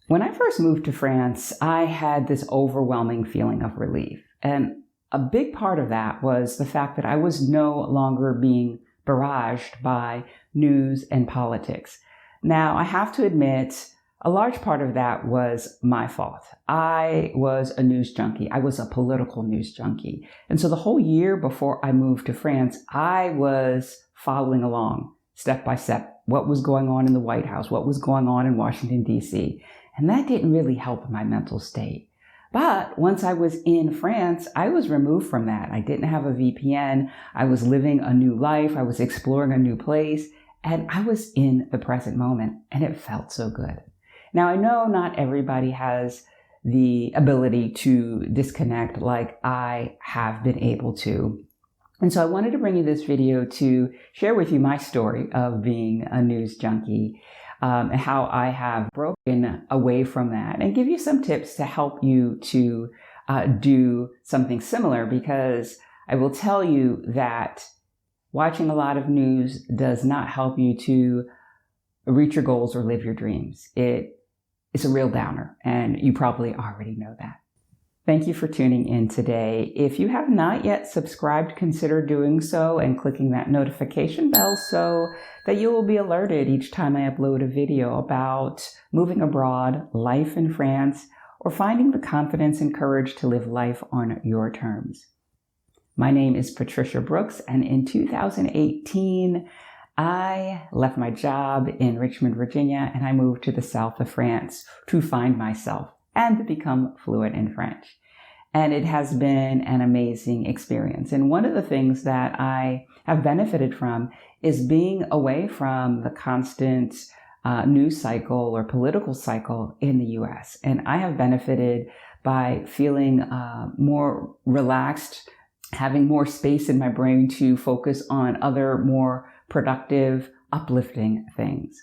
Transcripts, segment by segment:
When I first moved to France, I had this overwhelming feeling of relief. And a big part of that was the fact that I was no longer being barraged by news and politics. Now, I have to admit, a large part of that was my fault. I was a news junkie. I was a political news junkie. And so the whole year before I moved to France, I was following along step by step what was going on in the White House, what was going on in Washington, D.C. And that didn't really help my mental state. But once I was in France, I was removed from that. I didn't have a VPN. I was living a new life. I was exploring a new place. And I was in the present moment. And it felt so good. Now, I know not everybody has the ability to disconnect like I have been able to. And so I wanted to bring you this video to share with you my story of being a news junkie, and how I have broken away from that, and give you some tips to help you to do something similar, because I will tell you that watching a lot of news does not help you to reach your goals or live your dreams. It's a real downer, and you probably already know that. Thank you for tuning in today. If you have not yet subscribed, consider doing so and clicking that notification bell so that you will be alerted each time I upload a video about moving abroad, life in France, or finding the confidence and courage to live life on your terms. My name is Patricia Brooks, and in 2018, I left my job in Richmond, Virginia, and I moved to the south of France to find myself and to become fluent in French. And it has been an amazing experience. And one of the things that I have benefited from is being away from the constant news cycle or political cycle in the US. And I have benefited by feeling more relaxed, having more space in my brain to focus on other more productive, uplifting things.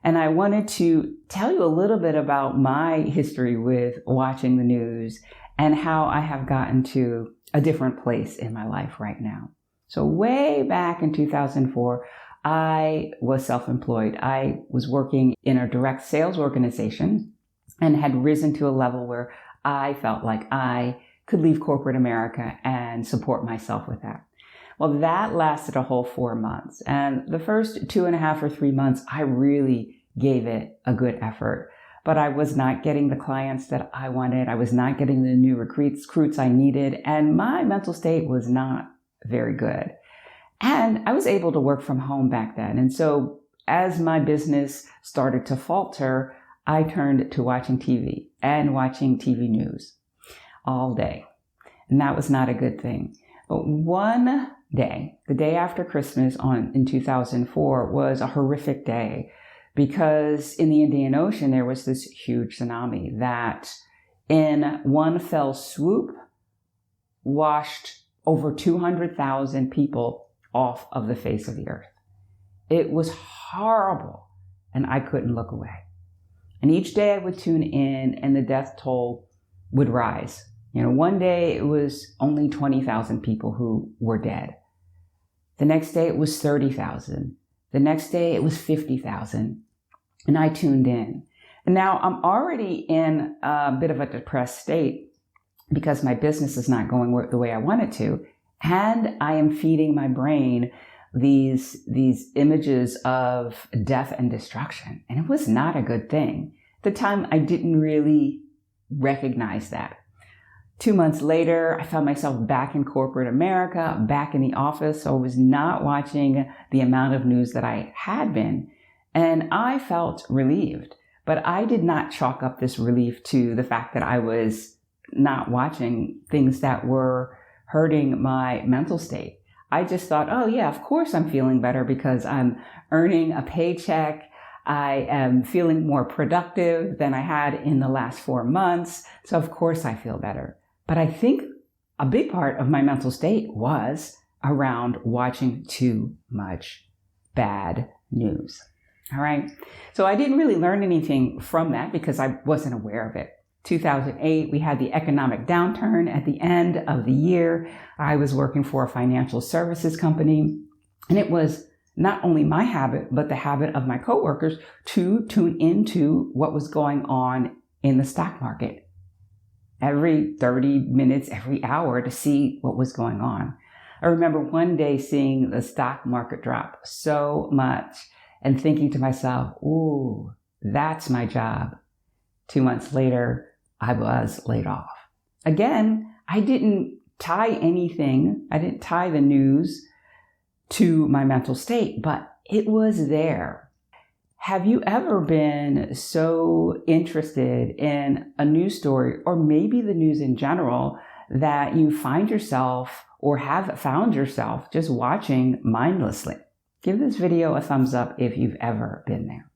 And I wanted to tell you a little bit about my history with watching the news and how I have gotten to a different place in my life right now. So way back in 2004, I was self-employed. I was working in a direct sales organization and had risen to a level where I felt like I could leave corporate America and support myself with that. Well, that lasted a whole 4 months. And the first 2.5 or 3 months, I really gave it a good effort. But I was not getting the clients that I wanted. I was not getting the new recruits I needed. And my mental state was not very good. And I was able to work from home back then. And so as my business started to falter, I turned to watching TV and watching TV news all day. And that was not a good thing. But one day, the day after Christmas in 2004, was a horrific day because in the Indian Ocean, there was this huge tsunami that in one fell swoop washed over 200,000 people off of the face of the earth. It was horrible, and I couldn't look away. And each day I would tune in and the death toll would rise. One day it was only 20,000 people who were dead. The next day it was 30,000. The next day it was 50,000. And I tuned in. And now I'm already in a bit of a depressed state because my business is not going the way I want it to. And I am feeding my brain these images of death and destruction. And it was not a good thing. At the time, I didn't really recognize that. 2 months later, I found myself back in corporate America, back in the office. So I was not watching the amount of news that I had been. And I felt relieved. But I did not chalk up this relief to the fact that I was not watching things that were hurting my mental state. I just thought, oh yeah, of course I'm feeling better because I'm earning a paycheck. I am feeling more productive than I had in the last 4 months. So of course I feel better. But I think a big part of my mental state was around watching too much bad news. All right. So I didn't really learn anything from that because I wasn't aware of it. 2008, we had the economic downturn at the end of the year. I was working for a financial services company, and it was not only my habit, but the habit of my coworkers to tune into what was going on in the stock market every 30 minutes, every hour to see what was going on. I remember one day seeing the stock market drop so much and thinking to myself, ooh, that's my job. 2 months later, I was laid off. Again, I didn't tie the news to my mental state, but it was there. Have you ever been so interested in a news story, or maybe the news in general, that you find yourself or have found yourself just watching mindlessly? Give this video a thumbs up if you've ever been there.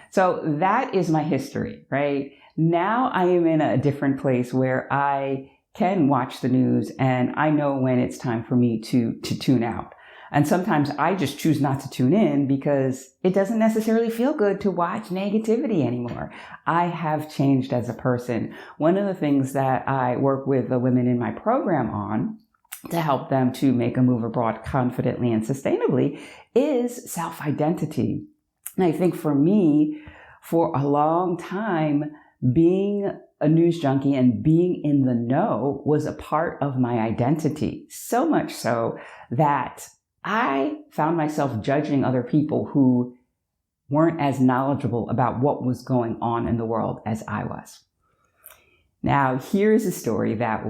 So that is my history, right? Now I am in a different place where I can watch the news and I know when it's time for me to tune out. And sometimes I just choose not to tune in because it doesn't necessarily feel good to watch negativity anymore. I have changed as a person. One of the things that I work with the women in my program on to help them to make a move abroad confidently and sustainably is self-identity. And I think for me, for a long time, being a news junkie and being in the know was a part of my identity. So much so that I found myself judging other people who weren't as knowledgeable about what was going on in the world as I was. Now, here's a story that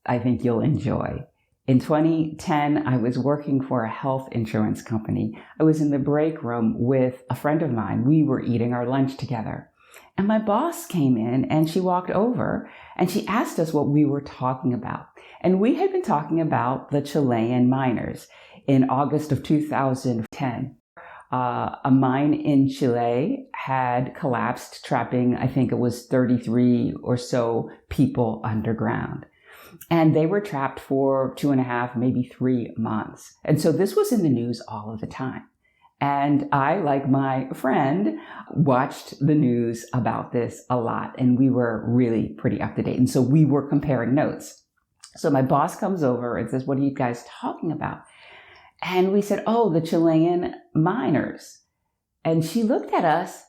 I think you'll enjoy. In 2010, I was working for a health insurance company. I was in the break room with a friend of mine. We were eating our lunch together. And my boss came in and she walked over and she asked us what we were talking about. And we had been talking about the Chilean miners. In August of 2010, a mine in Chile had collapsed, trapping, I think it was 33 or so people underground. And they were trapped for 2.5, maybe 3 months. And so this was in the news all of the time. And I, like my friend, watched the news about this a lot. And we were really pretty up to date. And so we were comparing notes. So my boss comes over and says, "What are you guys talking about?" And we said, "Oh, the Chilean miners." And she looked at us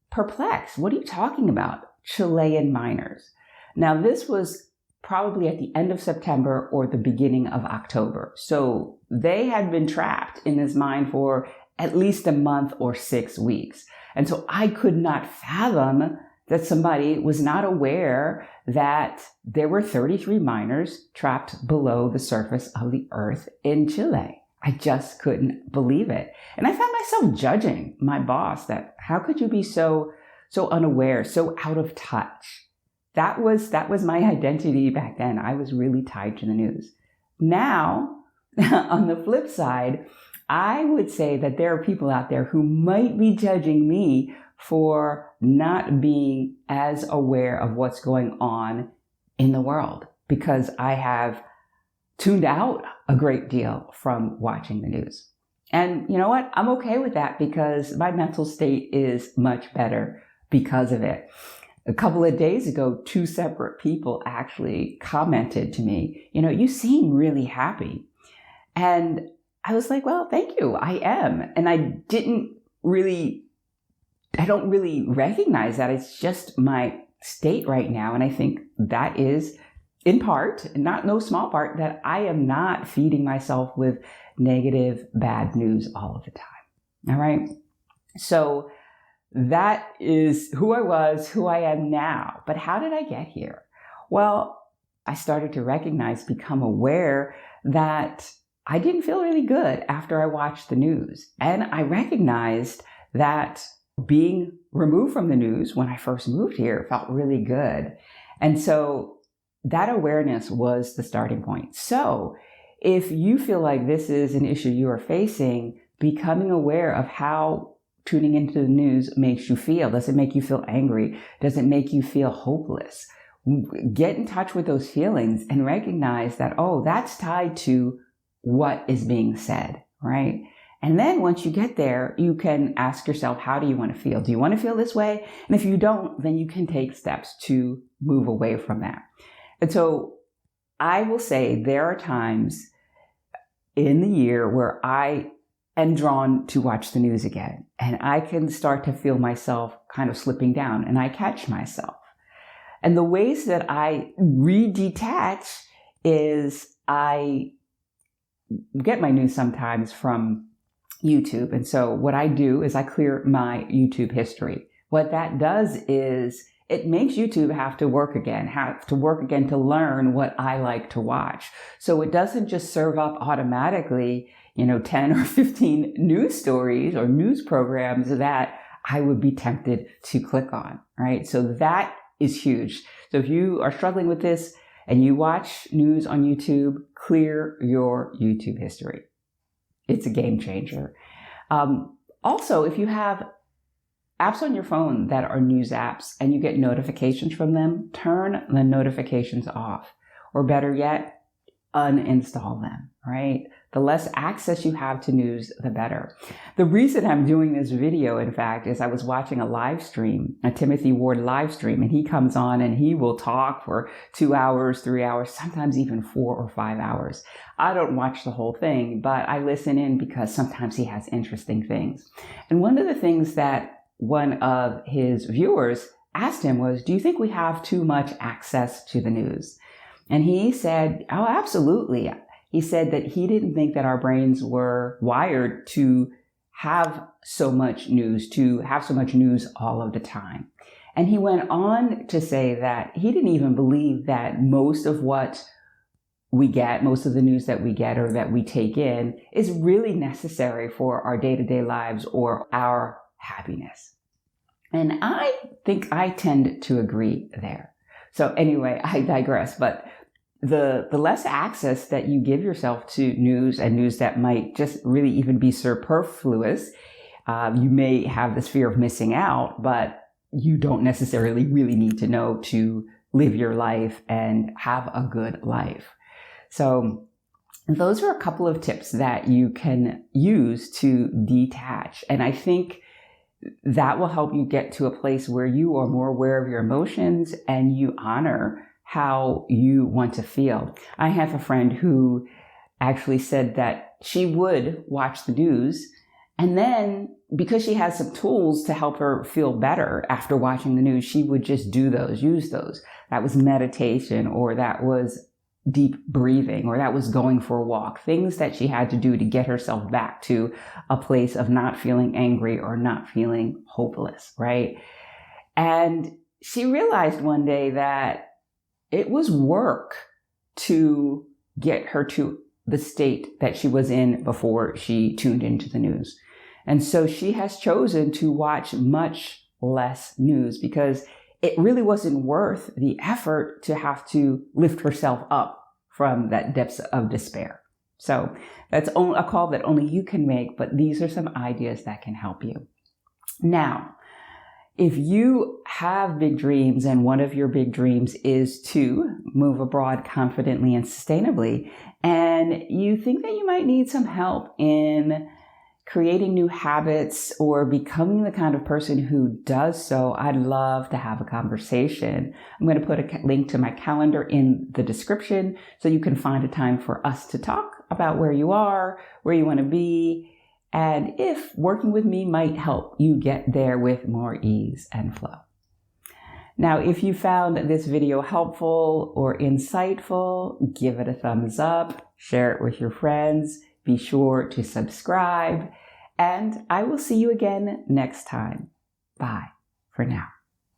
perplexed. "What are you talking about? Chilean miners?" Now, this was probably at the end of September or the beginning of October. So they had been trapped in this mine for at least a month or 6 weeks. And so I could not fathom that somebody was not aware that there were 33 miners trapped below the surface of the earth in Chile. I just couldn't believe it. And I found myself judging my boss that how could you be so unaware, so out of touch? That was my identity back then. I was really tied to the news. Now, on the flip side, I would say that there are people out there who might be judging me for not being as aware of what's going on in the world because I have tuned out a great deal from watching the news. And you know what? I'm okay with that because my mental state is much better because of it. A couple of days ago, 2 separate people actually commented to me, "You seem really happy." And I was like, "Well, thank you. I am." And I don't really recognize that. It's just my state right now. And I think that is in part, no small part, that I am not feeding myself with negative, bad news all of the time. All right. So that is who I was, who I am now. But how did I get here? Well, I started to become aware that I didn't feel really good after I watched the news. And I recognized that being removed from the news when I first moved here felt really good. And so that awareness was the starting point. So if you feel like this is an issue you are facing, becoming aware of how tuning into the news makes you feel. Does it make you feel angry? Does it make you feel hopeless? Get in touch with those feelings and recognize that, oh, that's tied to what is being said, right? And then once you get there, you can ask yourself, how do you want to feel? Do you want to feel this way? And if you don't, then you can take steps to move away from that. And so I will say there are times in the year where I and drawn to watch the news again. And I can start to feel myself kind of slipping down, and I catch myself. And the ways that I re-detach is I get my news sometimes from YouTube. And so what I do is I clear my YouTube history. What that does is it makes YouTube have to work again to learn what I like to watch. So it doesn't just serve up automatically, 10 or 15 news stories or news programs that I would be tempted to click on, right? So that is huge. So if you are struggling with this and you watch news on YouTube, clear your YouTube history. It's a game changer. Also, if you have apps on your phone that are news apps and you get notifications from them, turn the notifications off. Or better yet, uninstall them, right? The less access you have to news, the better. The reason I'm doing this video, in fact, is I was watching a live stream, a Timothy Ward live stream, and he comes on and he will talk for 2 hours, 3 hours, sometimes even 4 or 5 hours. I don't watch the whole thing, but I listen in because sometimes he has interesting things. And one of the things that one of his viewers asked him was, do you think we have too much access to the news? And he said, oh, absolutely. He said that he didn't think that our brains were wired to have so much news, all of the time. And he went on to say that he didn't even believe that most of what we get, most of the news that we get or that we take in is really necessary for our day-to-day lives or our happiness. And I think I tend to agree there. So anyway, I digress, but the less access that you give yourself to news and news that might just really even be superfluous, you may have this fear of missing out, but you don't necessarily really need to know to live your life and have a good life. So those are a couple of tips that you can use to detach. And I think that will help you get to a place where you are more aware of your emotions and you honor how you want to feel. I have a friend who actually said that she would watch the news, and then because she has some tools to help her feel better after watching the news, she would just use those. That was meditation, or that was deep breathing, or that was going for a walk, things that she had to do to get herself back to a place of not feeling angry or not feeling hopeless, right? And she realized one day that it was work to get her to the state that she was in before she tuned into the news. And so she has chosen to watch much less news because it really wasn't worth the effort to have to lift herself up from that depths of despair. So that's a call that only you can make, but these are some ideas that can help you. Now, if you have big dreams and one of your big dreams is to move abroad confidently and sustainably, and you think that you might need some help in creating new habits or becoming the kind of person who does so, I'd love to have a conversation. I'm going to put a link to my calendar in the description so you can find a time for us to talk about where you are, where you want to be, and if working with me might help you get there with more ease and flow. Now, if you found this video helpful or insightful, give it a thumbs up, share it with your friends, be sure to subscribe, and I will see you again next time. Bye for now.